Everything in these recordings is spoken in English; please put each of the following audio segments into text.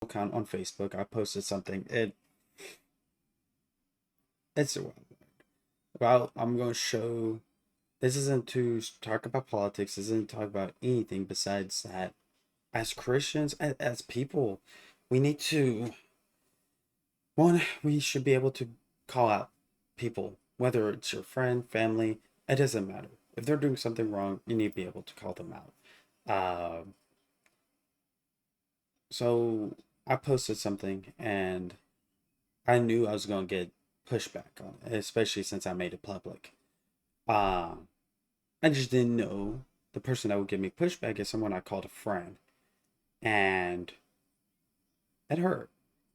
account on Facebook. I posted something. It's well, I'm going to show. This isn't to talk about politics. This isn't to talk about anything besides that. As Christians, as people, we need to. One, we should be able to call out people, whether it's your friend, family. It doesn't matter. If they're doing something wrong, you need to be able to call them out. Uh, so I posted something, and I knew I was going to get pushback on it, especially since I made it public. Uh, I just didn't know the person that would give me pushback is someone I called a friend, and it hurt.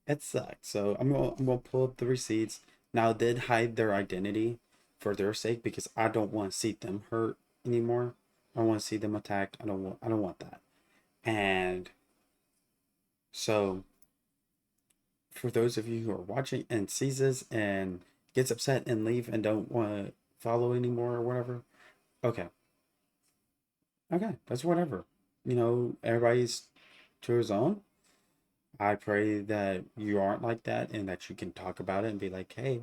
It sucked. So I'm gonna pull up the receipts. Now I did hide their identity for their sake because I don't want to see them hurt anymore. I don't want to see them attacked. I don't want that. And so for those of you who are watching and sees this and gets upset and leave and don't want to follow anymore or whatever, okay. Okay, that's whatever. Everybody's to his own. I pray that you aren't like that and that you can talk about it and be like, hey,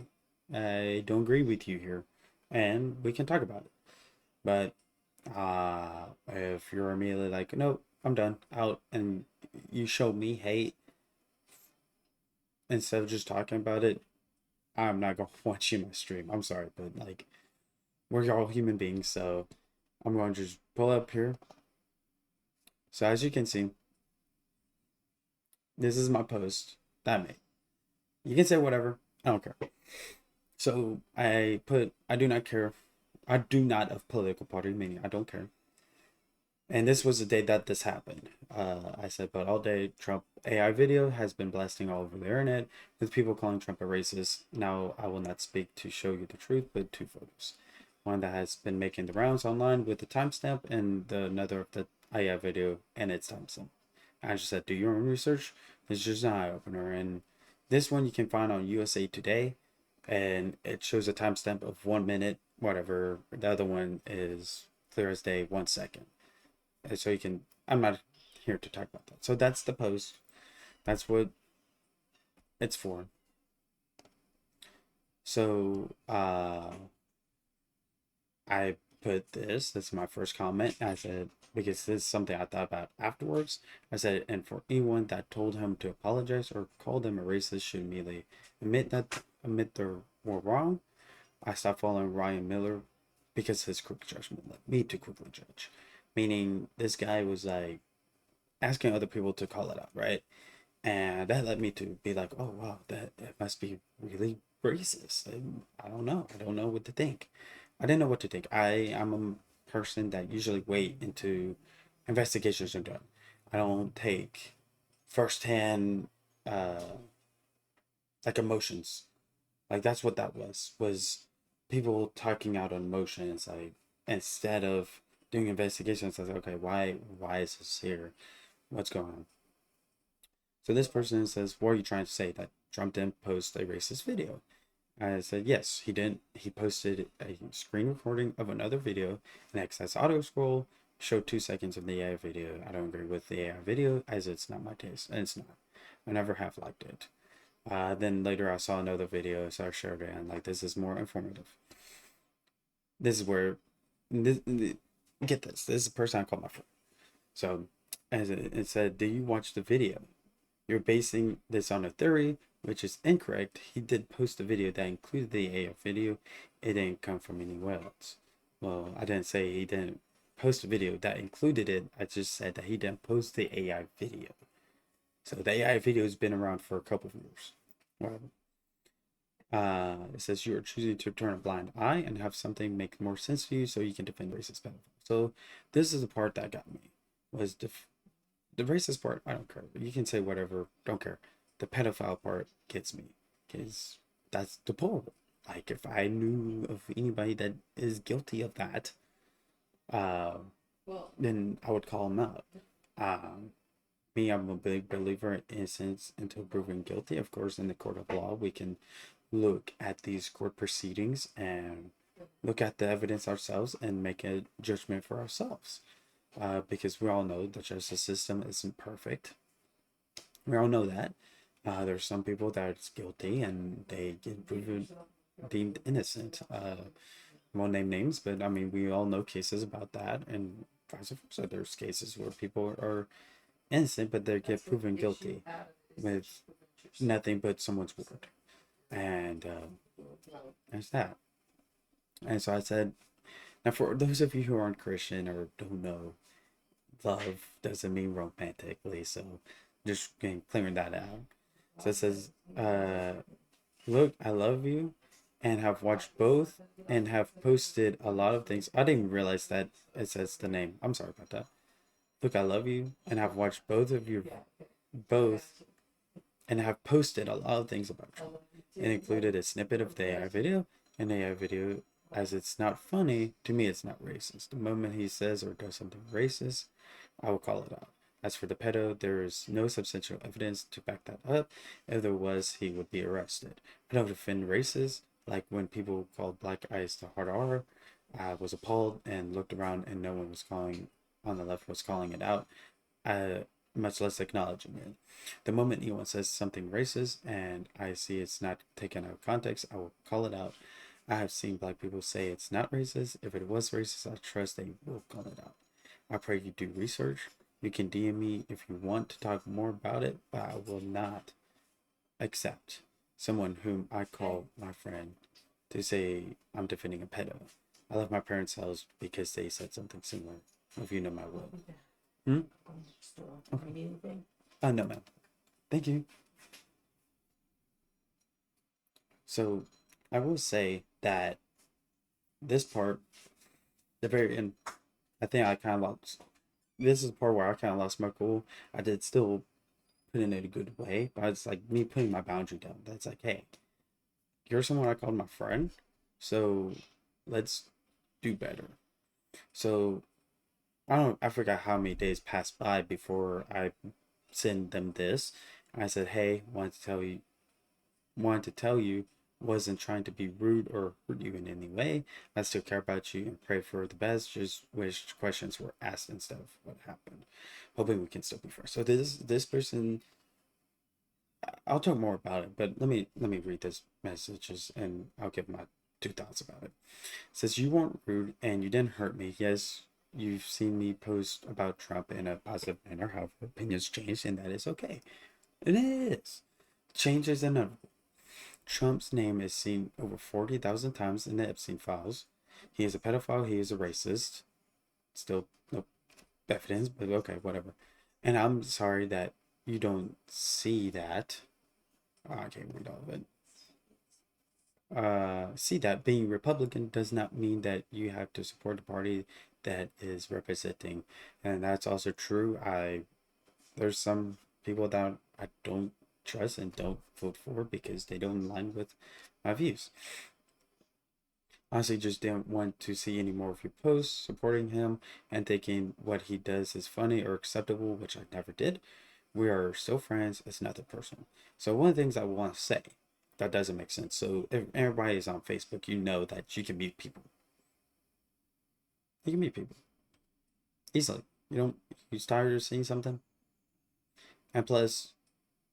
I don't agree with you here. And we can talk about it. But if you're immediately like, nope, I'm done, out, and you show me hate instead of just talking about it, I'm not going to watch you my stream. I'm sorry, but like, we're all human beings. So I'm going to just pull up here. So as you can see, this is my post that I made. You can say whatever. I don't care. So I put, I do not care. I do not of political party, meaning I don't care. And this was the day that this happened. I said, but all day Trump AI video has been blasting all over the internet with people calling Trump a racist. Now I will not speak to show you the truth, but two photos. One that has been making the rounds online with the timestamp, and another of the AI video and its timestamp. I just said, do your own research. It's just an eye opener. And this one you can find on USA Today, and it shows a timestamp of 1 minute, whatever. The other one is clear as day, 1 second. And so you can, I'm not here to talk about that. So that's the post. That's what it's for. So I put this. This is my first comment. I said, because this is something I thought about afterwards. I said, and for anyone that told him to apologize or called him a racist should immediately admit they were wrong. I stopped following Ryan Miller because his quick judgment led me to quickly judge. Meaning this guy was like asking other people to call it out, right? And that led me to be like, oh wow, that must be really racist. I don't know. I don't know what to think. I didn't know what to think. I am a person that usually wait until investigations are done. I don't take firsthand uh like emotions. Like that's what that was people talking out on emotions, like instead of doing investigations. I was like, okay, why is this here? What's going on? So this person says, what are you trying to say? That Trump didn't post a racist video? I said, yes, he didn't. He posted a screen recording of another video, and access auto scroll showed 2 seconds of the AI video. I don't agree with the AI video as it's not my taste, and it's not. I never have liked it. Then later I saw another video, so I shared it, and like this is more informative. This is where, get this. This is the person I call my friend. So, as it said, do you watch the video? You're basing this on a theory, which is incorrect. He did post a video that included the AI video. It didn't come from anywhere else. Well, I didn't say he didn't post a video that included it. I just said that he didn't post the AI video. So the AI video has been around for a couple of years. Whatever. It says you are choosing to turn a blind eye and have something make more sense to you so you can defend racist pedophiles. So this is the part that got me. Was the racist part, I don't care. You can say whatever, don't care. The pedophile part gets me because that's deplorable. Like if I knew of anybody that is guilty of that, uh, then I would call them out. Um, Me, I'm a big believer in innocence until proven guilty. Of course, in the court of law, we can look at these court proceedings and look at the evidence ourselves and make a judgment for ourselves. Because we all know the justice system isn't perfect. We all know that. There's some people that's guilty and they get proven deemed innocent. Won't name names, but I mean, we all know cases about that, and vice versa. There's cases where people are innocent, but they get proven guilty with nothing but someone's word. And there's that. And so I said, now for those of you who aren't Christian or don't know, love doesn't mean romantically. So just clearing that out. So it says, look, I love you and have watched both and have posted a lot of things. I didn't realize that it says the name. I'm sorry about that. Look, I love you and have watched both of you, both, and have posted a lot of things about Trump. It included a snippet of the AI video, and AI video, as it's not funny, to me it's not racist. The moment he says or does something racist, I will call it out. As for the pedo, there is no substantial evidence to back that up. If there was, he would be arrested. I don't defend races, like when people called black eyes the hard R. I was appalled and looked around and no one was calling, on the left was calling it out, much less acknowledging it. The moment anyone says something racist and I see it's not taken out of context, I will call it out. I have seen black people say it's not racist. If it was racist, I trust they will call it out. I pray you do research. You can DM me if you want to talk more about it, but I will not accept someone whom I call my friend to say I'm defending a pedo. I left my parents' house because they said something similar. If you know my will. Hmm? Okay. No, ma'am. Thank you. So, I will say that this part, the very end, I think I kind of lost. This is the part where I kind of lost my cool. I did still put in it a good way, but it's like me putting my boundary down. That's like, hey, you're someone I called my friend, so let's do better. So I forgot how many days passed by before I sent them this. I said, hey, wanted to tell you, wasn't trying to be rude or hurt you in any way. I still care about you and pray for the best. Just wish questions were asked instead of what happened. Hoping we can still be friends. So this person, I'll talk more about it, but let me read this messages and I'll give my 2 thoughts about it. It says, you weren't rude and you didn't hurt me. Yes, you've seen me post about Trump in a positive manner. However, opinions change, and that is okay. It is. Change is inevitable. Trump's name is seen over 40,000 times in the Epstein files. He is a pedophile. He is a racist. Still no evidence, but okay, whatever. And I'm sorry that you don't see that. Oh, I can't read all of it. See that being Republican does not mean that you have to support the party that is representing, and that's also true. There's some people that I don't trust and don't vote for because they don't align with my views. Honestly, just didn't want to see any more of your posts supporting him and thinking what he does is funny or acceptable, which I never did. We are still friends. It's nothing personal. So one of the things I want to say that doesn't make sense. So if everybody is on Facebook, you know that you can meet people. You can meet people easily. You tired of seeing something, and plus,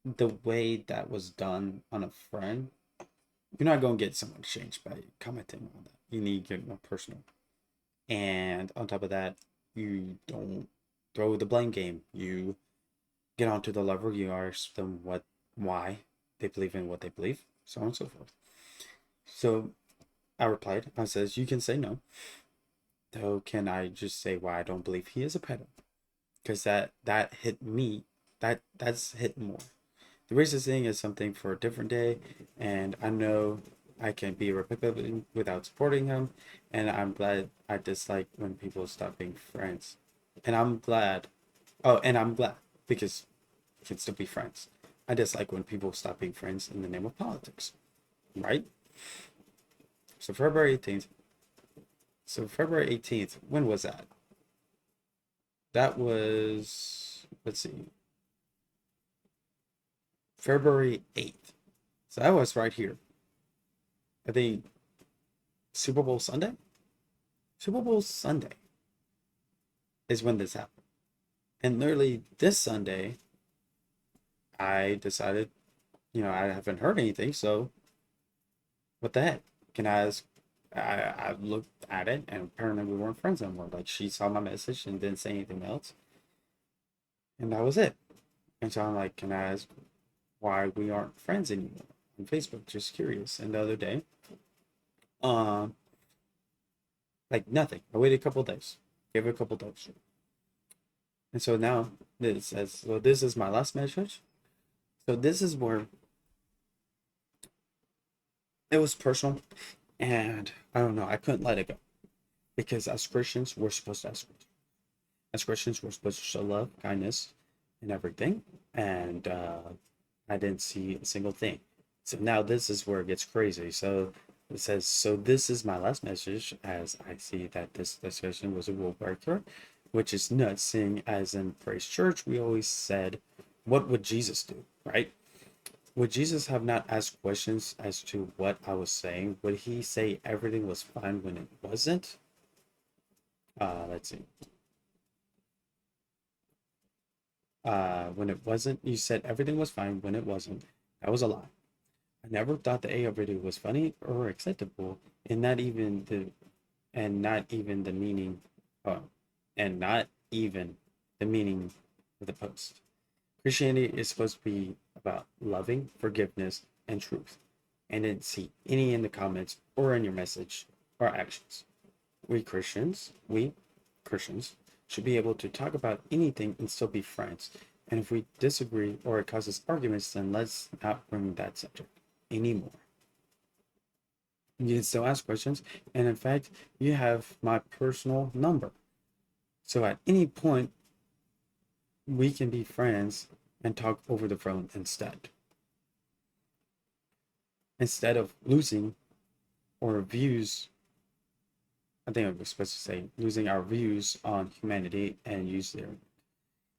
the way that was done on a friend, you're not going to get someone changed by commenting on that. You need to get more personal. And on top of that, you don't throw the blame game. You get onto the level, you ask them why they believe in what they believe, so on and so forth. So I replied, I says, you can say no. Though, can I just say why I don't believe he is a pedo? Because that hit me. That's hit more. The racist thing is something for a different day, and I know I can be a Republican without supporting him, and I'm glad I dislike when people stop being friends. And I'm glad, and I'm glad because we can still be friends. I dislike when people stop being friends in the name of politics, right? So February 18th. So February 18th, when was that? That was, let's see, February 8th. So that was right here. I think Super Bowl Sunday? Super Bowl Sunday is when this happened. And literally this Sunday, I decided, I haven't heard anything, so what the heck? Can I ask? I looked at it, and apparently we weren't friends anymore. Like, she saw my message and didn't say anything else, and that was it. And so I'm like, can I ask why we aren't friends anymore on Facebook? Just curious. And the other day, um, like nothing. I waited a couple days, gave it a couple days, and so now it says, so this is my last message. So this is where it was personal, and I don't know. I couldn't let it go because as Christians, we're supposed to ask. As Christians, we're supposed to show love, kindness, and everything. And I didn't see a single thing. So now this is where it gets crazy. So it says, so this is my last message, as I see that this discussion was a rule breaker, which is nuts, seeing as in Praise Church, we always said, what would Jesus do, right? Would Jesus have not asked questions as to what I was saying? Would he say everything was fine when it wasn't? Let's see. When it wasn't, you said everything was fine when it wasn't. That was a lie. I never thought the AO video was funny or acceptable, and not even the meaning, uh, and not even the meaning of the post. Christianity is supposed to be about loving, forgiveness, and truth. And didn't see any in the comments or in your message or actions. We Christians should be able to talk about anything and still be friends. And if we disagree or it causes arguments, then let's not bring that subject anymore. You can still ask questions, and in fact, you have my personal number. So at any point, we can be friends and talk over the phone instead. Instead of losing our views, I think I was supposed to say losing our views on humanity and use their.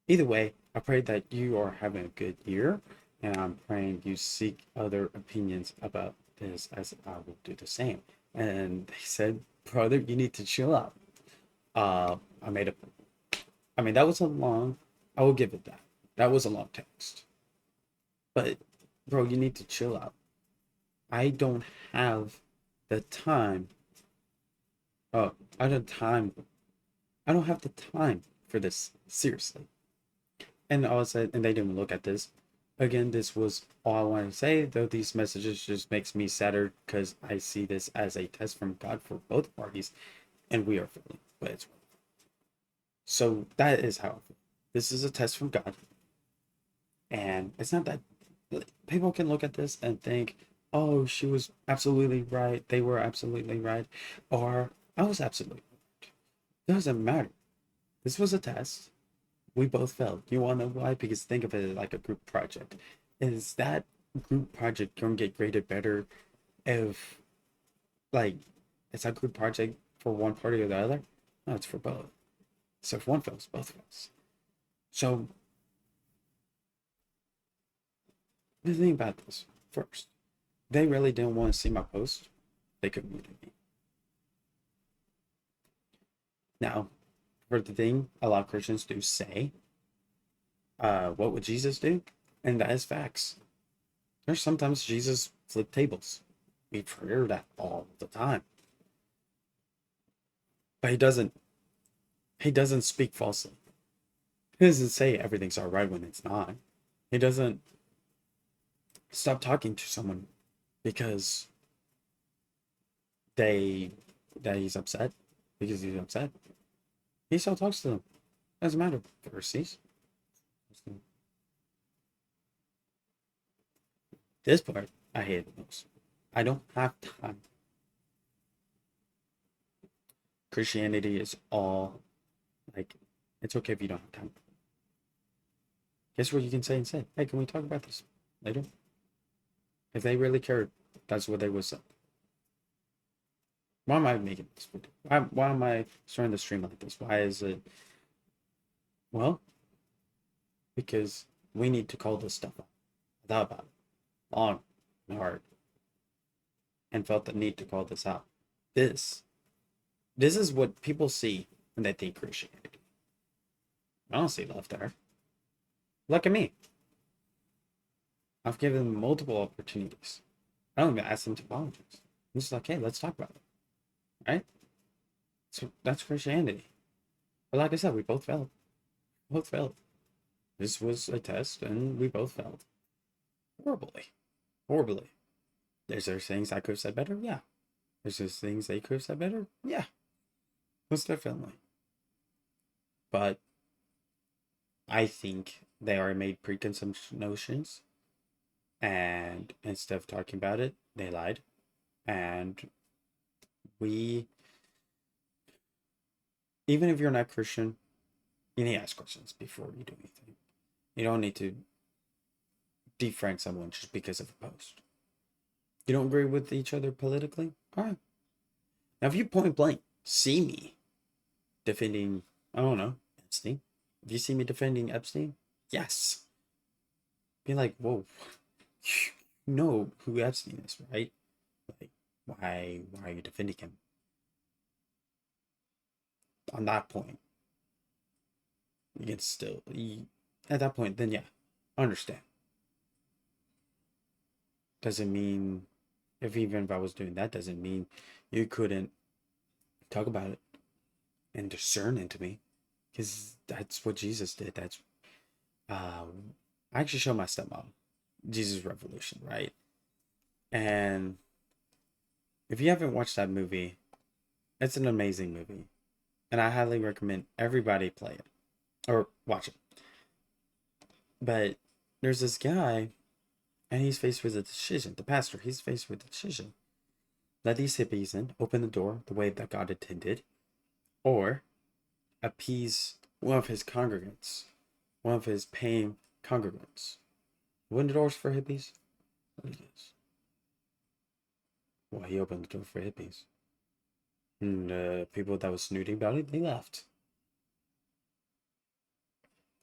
Either way, I pray that you are having a good year, and I'm praying you seek other opinions about this as I will do the same. And they said, brother, you need to chill out. I made a, I mean, that was a long, I will give it that. That was a long text. But, bro, you need to chill out. I don't have the time. Oh, I don't time. I don't have the time for this. Seriously. And I was, and they didn't look at this. Again, this was all I wanted to say, though these messages just makes me sadder because I see this as a test from God for both parties, and we are failing, but it's so that is how I feel. This is a test from God, and it's not that people can look at this and think, oh, she was absolutely right, they were absolutely right, or I was absolutely right. It doesn't matter. This was a test. We both failed. You want to know why? Because think of it like a group project. Is that group project going to get graded better if, like, it's a group project for one party or the other? No, it's for both. So if one fails, both fails. So the thing about this, first, they really didn't want to see my post. They could mute me. Now, for the thing a lot of Christians do say, what would Jesus do? And that is facts. There's sometimes Jesus flipped tables. We hear that all the time. But he doesn't speak falsely. He doesn't say everything's all right when it's not. He doesn't stop talking to someone because they that he's upset because he's upset. He still talks to them. Doesn't matter. Pharisees. This part I hate the most. I don't have time. Christianity is all like, it's okay if you don't have time. Guess what you can say instead? Hey, can we talk about this later? If they really cared, that's what they would say. Why am I making this video? Why am I starting the stream like this? Why is it? Well, because we need to call this stuff out. I thought about it long and hard and felt the need to call this out. This is what people see when they think Christianity. I don't see love there. Look at me. I've given them multiple opportunities. I don't even ask them to apologize. I'm just like, hey, let's talk about it. Right? So that's Christianity. But like I said, we both failed. Both failed. This was a test, and we both failed. Horribly. Horribly. Is there things I could have said better? Yeah. Is there things they could have said better? Yeah. Most definitely. But I think they are made preconceived notions, and instead of talking about it, they lied. And we, even if you're not Christian, you need to ask questions before you do anything. You don't need to defriend someone just because of a post. You don't agree with each other politically? All right. Now, if you point blank see me defending, I don't know, Epstein, if you see me defending Epstein, yes. Be like, whoa, you know who Epstein is, right? Like, why are you defending him? On that point, you can still, at that point, then yeah, understand. Doesn't mean, even if I was doing that, doesn't mean you couldn't talk about it and discern into me, because that's what Jesus did. That's I actually showed my stepmom Jesus Revolution, right? And if you haven't watched that movie, it's an amazing movie, and I highly recommend everybody play it or watch it. But there's this guy, and he's faced with a decision. The pastor, he's faced with a decision: let these hippies in, open the door the way that God intended, or appease one of his congregants, one of his paying congregants. Open the doors for hippies? What is? Well, he opened the door for hippies. And people that was snooting about it, they left.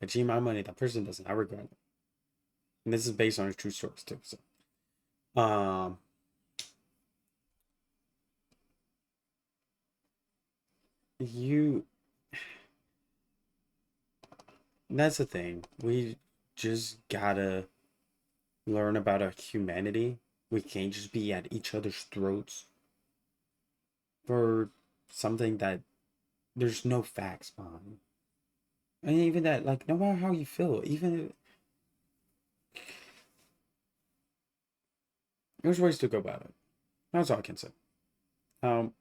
I cheat my money. That person doesn't. I regret it. And this is based on a true source too. So, um, you. That's the thing. We just gotta learn about our humanity. We can't just be at each other's throats for something that there's no facts behind. And even that, like, no matter how you feel, even if, there's ways to go about it. That's all I can say. Um,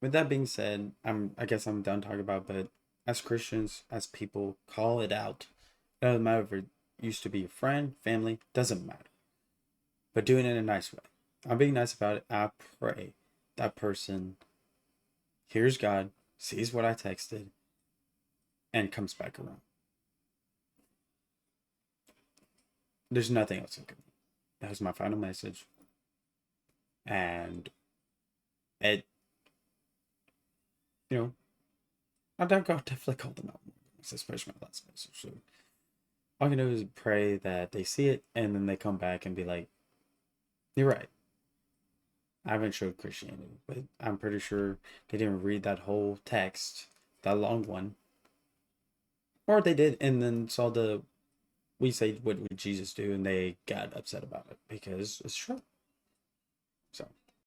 with that being said, I guess I'm done talking about, but as Christians, as people, call it out. It doesn't matter if it used to be your friend, family, doesn't matter. But doing it in a nice way. I'm being nice about it. I pray that person hears God, sees what I texted, and comes back around. There's nothing else I can do. That was my final message. And it, you know, I'll definitely call them out more, especially my last message. So all I can do is pray that they see it and then they come back and be like, you're right. I haven't showed Christianity, but I'm pretty sure they didn't read that whole text, that long one. Or they did and then saw the we say what would Jesus do and they got upset about it because it's true. So